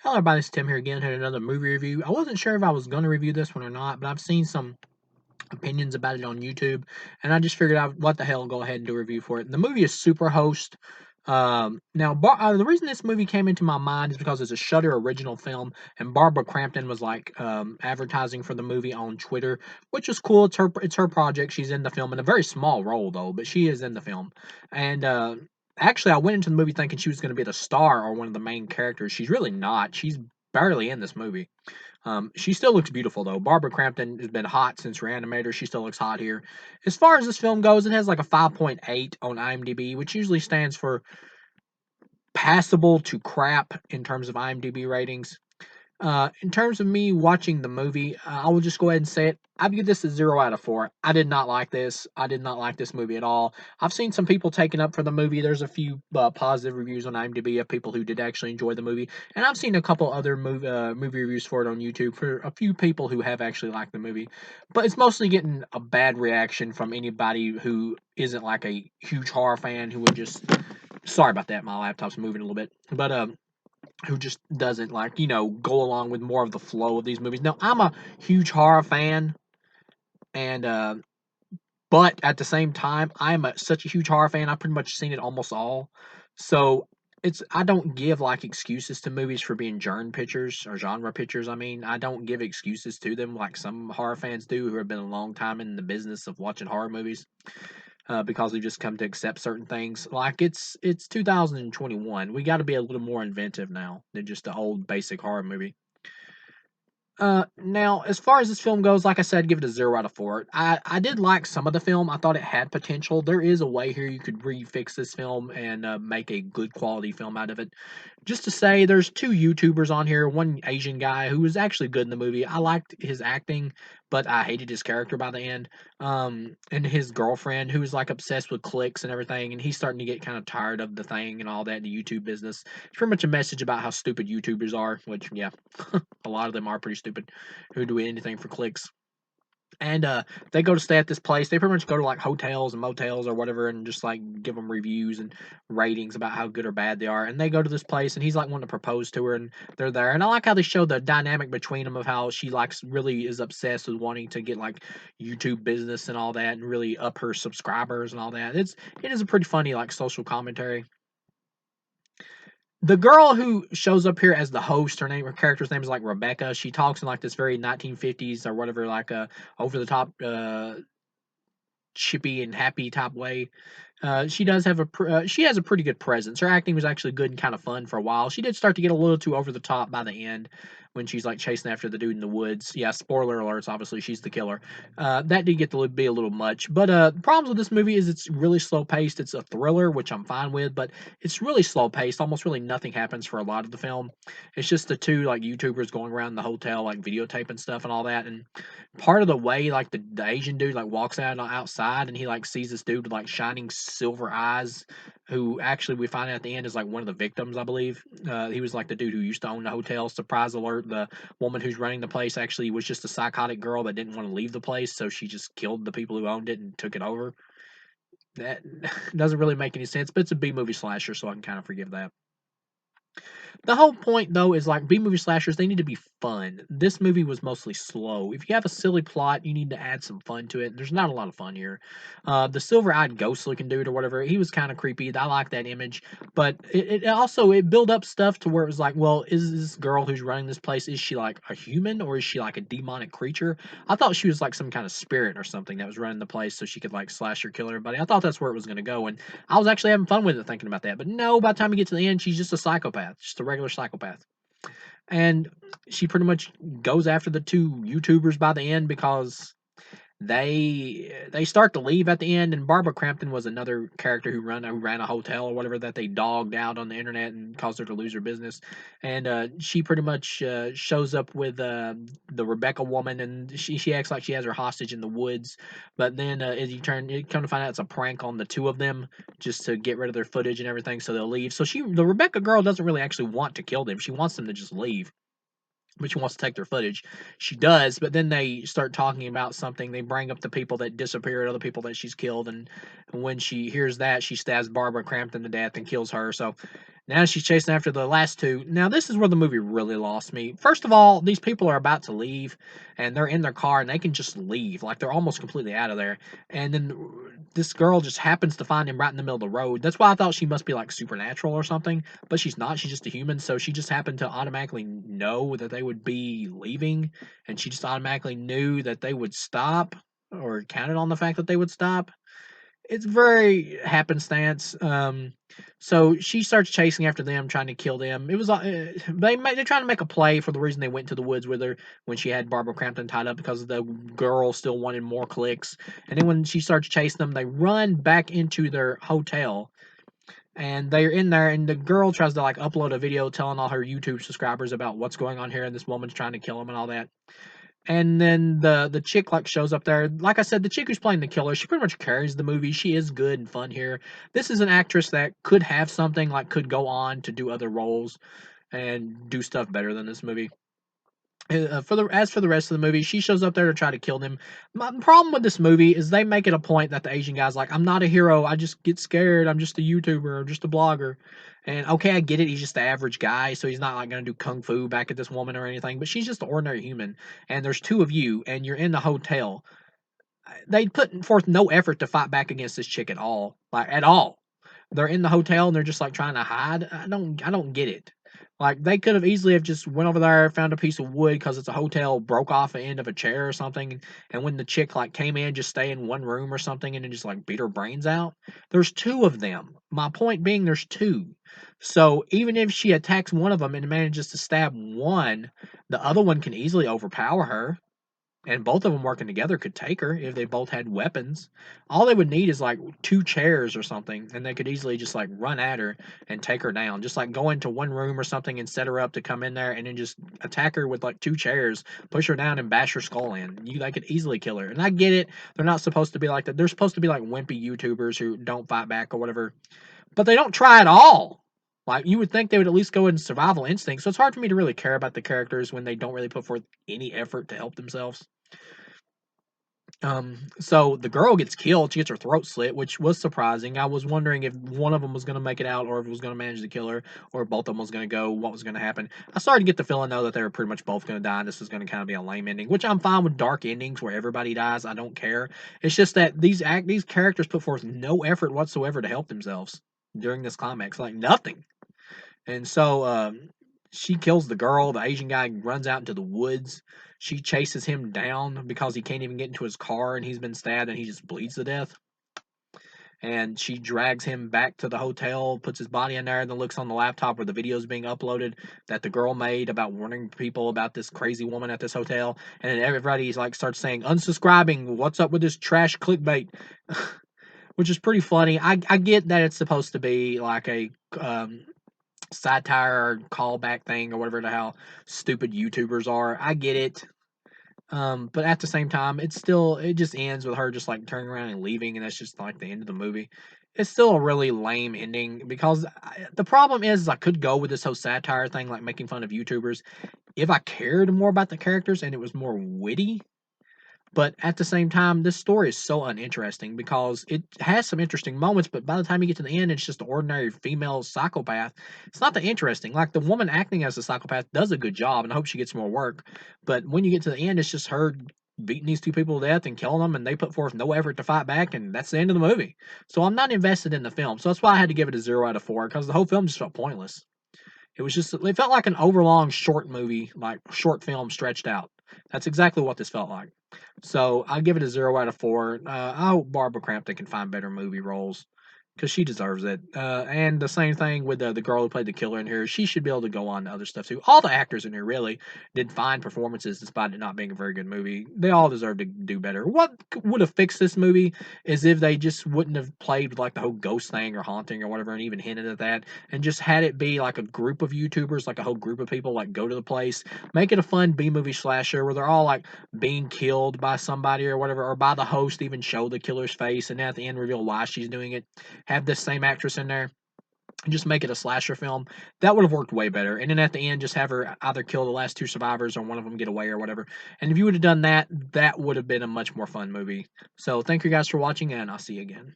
Hello everybody, it's Tim here again, had another movie review. I wasn't sure if I was going to review this one or not, but I've seen some opinions about it on YouTube, and I just figured out what the hell, go ahead and do a review for it. The movie is Superhost. The reason this movie came into my mind is because it's a Shudder original film, and Barbara Crampton was like advertising for the movie on Twitter, which is cool. It's her project. She's in the film in a very small role though, but she is in the film. And actually, I went into the movie thinking she was going to be the star or one of the main characters. She's really not. She's barely in this movie. She still looks beautiful though. Barbara Crampton has been hot since Reanimator. She still looks hot here. As far as this film goes, it has like a 5.8 on IMDb, which usually stands for passable to crap in terms of IMDb ratings. In terms of me watching the movie, I will just go ahead and say it. I give this a 0 out of 4. I did not like this. I did not like this movie at all. I've seen some people taking up for the movie. There's a few positive reviews on IMDb of people who did actually enjoy the movie, and I've seen a couple other movie reviews for it on YouTube for a few people who have actually liked the movie. But it's mostly getting a bad reaction from anybody who isn't like a huge horror fan who would just. Sorry about that. My laptop's moving a little bit, but who just doesn't like go along with more of the flow of these movies. Now I'm a huge horror fan, and but at the same time I'm such a huge horror fan. I've pretty much seen it almost all, so I don't give like excuses to movies for being genre pictures. I mean, I don't give excuses to them like some horror fans do who have been a long time in the business of watching horror movies. Because we've just come to accept certain things. Like it's 2021. We got to be a little more inventive now than just the old basic horror movie. Now, as far as this film goes, like I said, give it a 0 out of 4. I did like some of the film. I thought it had potential. There is a way here you could refix this film and make a good quality film out of it. Just to say, there's two YouTubers on here. One Asian guy who was actually good in the movie. I liked his acting, but I hated his character by the end. And his girlfriend, who was like obsessed with clicks and everything, and he's starting to get kind of tired of the thing and all that, the YouTube business. It's pretty much a message about how stupid YouTubers are, which, yeah, a lot of them are pretty stupid who do anything for clicks. And they go to stay at this place. They pretty much go to like hotels and motels or whatever, and just like give them reviews and ratings about how good or bad they are. And they go to this place, and he's like wanting to propose to her, and they're there. And I like how they show the dynamic between them of how she likes really is obsessed with wanting to get like YouTube business and all that, and really up her subscribers and all that. It is a pretty funny like social commentary. The girl who shows up here as the host, her character's name is like Rebecca. She talks in like this very 1950s or whatever, like over the top, chippy and happy type way. She does have she has a pretty good presence. Her acting was actually good and kind of fun for a while. She did start to get a little too over the top by the end when she's like chasing after the dude in the woods. Yeah, spoiler alerts. Obviously, she's the killer. That did get to be a little much. But the problems with this movie is it's really slow paced. It's a thriller, which I'm fine with, but it's really slow paced. Almost really nothing happens for a lot of the film. It's just the two like YouTubers going around the hotel like videotaping stuff and all that. And part of the way like the Asian dude like walks out outside, and he like sees this dude with like shining silver eyes, who actually we find out at the end is like one of the victims, I believe. He was like the dude who used to own the hotel. Surprise alert, the woman who's running the place actually was just a psychotic girl that didn't want to leave the place, so she just killed the people who owned it and took it over. That doesn't really make any sense, but it's a B movie slasher, so I can kind of forgive that. The whole point, though, is like B movie slashers, they need to be fun. This movie was mostly slow. If you have a silly plot, you need to add some fun to it. There's not a lot of fun here. The silver eyed ghost looking dude or whatever, he was kind of creepy. I like that image, but it also it built up stuff to where it was like, well, is this girl who's running this place, is she like a human or is she like a demonic creature? I thought she was like some kind of spirit or something that was running the place so she could like slash or kill everybody. I thought that's where it was going to go, and I was actually having fun with it thinking about that. But no, by the time you get to the end, she's just a psychopath, just a regular psychopath. And she pretty much goes after the two YouTubers by the end because they start to leave at the end. And Barbara Crampton was another character who ran a hotel or whatever that they dogged out on the internet and caused her to lose her business. And she pretty much shows up with the Rebecca woman, and she acts like she has her hostage in the woods. But then as you come to find out it's a prank on the two of them just to get rid of their footage and everything, so they'll leave. So the Rebecca girl doesn't really actually want to kill them. She wants them to just leave, but she wants to take their footage. She does, but then they start talking about something. They bring up the people that disappeared, other people that she's killed, and when she hears that, she stabs Barbara Crampton to death and kills her. So Now she's chasing after the last two. Now, this is where the movie really lost me. First of all, these people are about to leave, and they're in their car, and they can just leave. Like, they're almost completely out of there. And then this girl just happens to find him right in the middle of the road. That's why I thought she must be, like, supernatural or something. But she's not. She's just a human. So she just happened to automatically know that they would be leaving, and she just automatically knew that they would stop, or counted on the fact that they would stop. It's very happenstance. So she starts chasing after them, trying to kill them. It was they're trying to make a play for the reason they went to the woods with her when she had Barbara Crampton tied up because the girl still wanted more clicks. And then when she starts chasing them, they run back into their hotel. And they're in there, and the girl tries to like upload a video telling all her YouTube subscribers about what's going on here, and this woman's trying to kill them and all that. And then the chick like shows up there. Like I said, the chick who's playing the killer, she pretty much carries the movie. She is good and fun here. This is an actress that could have something, like could go on to do other roles and do stuff better than this movie. For the rest of the movie, she shows up there to try to kill them. My problem with this movie is they make it a point that the Asian guy's like, I'm not a hero. I just get scared. I'm just a YouTuber. I'm just a blogger. And okay, I get it. He's just the average guy, so he's not like gonna do kung fu back at this woman or anything. But she's just an ordinary human. And there's two of you, and you're in the hotel. They put forth no effort to fight back against this chick at all, like at all. They're in the hotel and they're just like trying to hide. I don't get it. Like they could have easily have just went over there, found a piece of wood because it's a hotel, broke off the end of a chair or something, and when the chick like came in, just stay in one room or something, and then just like beat her brains out. There's two of them. My point being, there's two. So even if she attacks one of them and manages to stab one, the other one can easily overpower her, and both of them working together could take her if they both had weapons. All they would need is like two chairs or something, and they could easily just like run at her and take her down. Just like go into one room or something and set her up to come in there and then just attack her with like two chairs, push her down and bash her skull in. They could easily kill her. And I get it, they're not supposed to be like that. They're supposed to be like wimpy YouTubers who don't fight back or whatever, but they don't try at all. Like you would think they would at least go in survival instinct. So it's hard for me to really care about the characters when they don't really put forth any effort to help themselves. So the girl gets killed. She gets her throat slit, which was surprising. I was wondering if one of them was going to make it out, or if it was going to manage to kill her, or if both of them was going to go. What was going to happen? I started to get the feeling though that they were pretty much both going to die. And this was going to kind of be a lame ending, which I'm fine with. Dark endings where everybody dies, I don't care. It's just that these characters put forth no effort whatsoever to help themselves during this climax, like nothing. And so she kills the girl. The Asian guy runs out into the woods. She chases him down because he can't even get into his car and he's been stabbed and he just bleeds to death. And she drags him back to the hotel, puts his body in there, and then looks on the laptop where the video is being uploaded that the girl made about warning people about this crazy woman at this hotel. And then everybody's like starts saying, unsubscribing, what's up with this trash clickbait? Which is pretty funny. I get that it's supposed to be like a satire or callback thing or whatever the hell stupid YouTubers are. I get it. But at the same time, it just ends with her just like turning around and leaving, and that's just like the end of the movie. It's still a really lame ending because the problem is I could go with this whole satire thing, like making fun of YouTubers, if I cared more about the characters and it was more witty. But at the same time, this story is so uninteresting because it has some interesting moments, but by the time you get to the end, it's just an ordinary female psychopath. It's not that interesting. Like the woman acting as a psychopath does a good job, and I hope she gets more work. But when you get to the end, it's just her beating these two people to death and killing them, and they put forth no effort to fight back, and that's the end of the movie. So I'm not invested in the film. So that's why I had to give it a 0 out of 4 because the whole film just felt pointless. It felt like an overlong short movie, like short film stretched out. That's exactly what this felt like. So I give it a 0 out of 4. I hope Barbara Crampton can find better movie roles because she deserves it. And the same thing with the girl who played the killer in here. She should be able to go on to other stuff too. All the actors in here really did fine performances despite it not being a very good movie. They all deserve to do better. What would have fixed this movie is if they just wouldn't have played with like the whole ghost thing or haunting or whatever and even hinted at that and just had it be like a group of YouTubers, like a whole group of people like go to the place, make it a fun B-movie slasher where they're all like being killed by somebody or whatever, or by the host, even show the killer's face and then at the end reveal why she's doing it. Have this same actress in there and just make it a slasher film. That would have worked way better. And then at the end, just have her either kill the last two survivors or one of them get away or whatever. And if you would have done that, that would have been a much more fun movie. So thank you guys for watching, and I'll see you again.